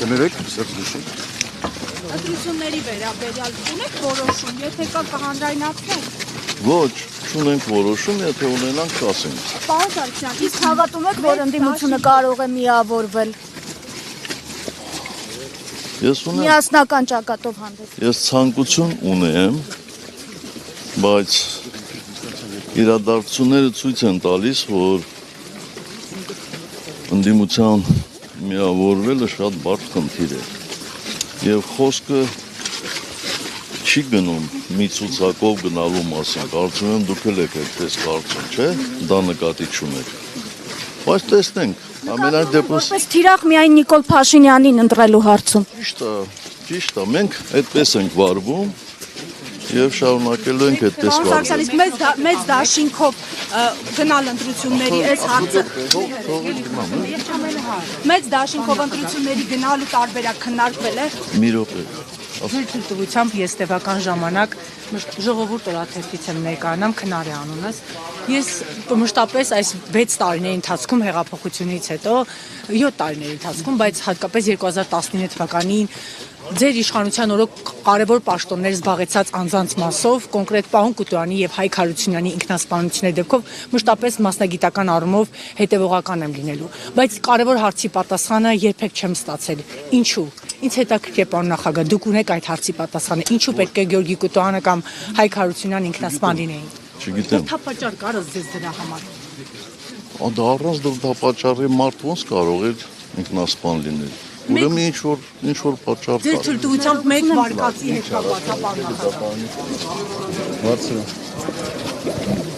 Կներեք, սրտուշի։ Ընտրությունների վերաբերյալ ունեք որոշում, եթե կա կհանրայնացնեք։ Ոչ, չունենք որոշում, եթե ունենանք կասենք։ Պարոն Սարգսյան, Իսկ հավատում եք, որ ընդդիմությունը կարող է միավորվել Ես ունեմ, միասնական ճակատով հանդես։ ես ցանկություն ունեմ, բայց իրադարձությունները ցույց են տալիս, որ ընդդիմության միավորվելը շատ բարդ խնդիր է։ Եվ խոսքը չի գնում մի ցուցակով գնալու մասին, կարծում եմ դուք էլ եք այդպես կարծում, չէ՞, դա նկատի չունեք։ Բայց տեսնենք, ամենայն դեպս Որպես թիրախ միայն Նիկոլ Փաշինյանին ընտրելու հարցում։ ճիշտ է, մենք այդպես ենք վարվում եւ շարունակելու ենք այդպես Պարոն վարվել։ Սարգսյան, իսկ մեծ դաշինքով գնալ ընտրությունների այս հարցը։ Մեծ դաշինքով ընտրությունների գնալու տարբերակ քննարկվել է։ Մի րոպե։ Թույլտվությամբ ես տևական ժամանակ ժողովուրդ օրաթերթից եմ ներկայանամ Քնարի անունս։ Ես մշտապես այս 6 տարիների ընթացքում հեղափոխությունից հետո 7 տարիների ընթացքում, բայց հատկապես 2019 թվականին ձեր իշխանության օրոք կարևոր պաշտոններ զբաղեցած անձանց մասով, կոնկրետ Պահոն Կուտուրյանի եւ Հայկ Հարությունյանի ինքնասպանությունների դեպքով մշտապես մասնագիտական առումով հետևողական եմ լինելու, բայց կարևոր հարցի պատասխանը երբեք չեմ ստացել։ Ինչու՞։ Ինձ հետաքրքիր է, պարոն նախագահ, դուք ունեք այդ հարցի պատասխանը։ Ինչու պետք է Գյորգի Կուտուրյանը կամ Հայկ Հարությունյանը ինքնասպան լինեին։ Չգիտեմ։ Թափաճառ կարս ձեզ դրա համար։ Դա առանց դա պատճառի մարդ ոնց կարող է ինքնասպան լինել։ Ուրեմն ինչ որ պատճառ կա։ Ձեր թույլտվությամբ մեկ վարկածի հետ կապված, պարոն նախագահ։ Բարձր։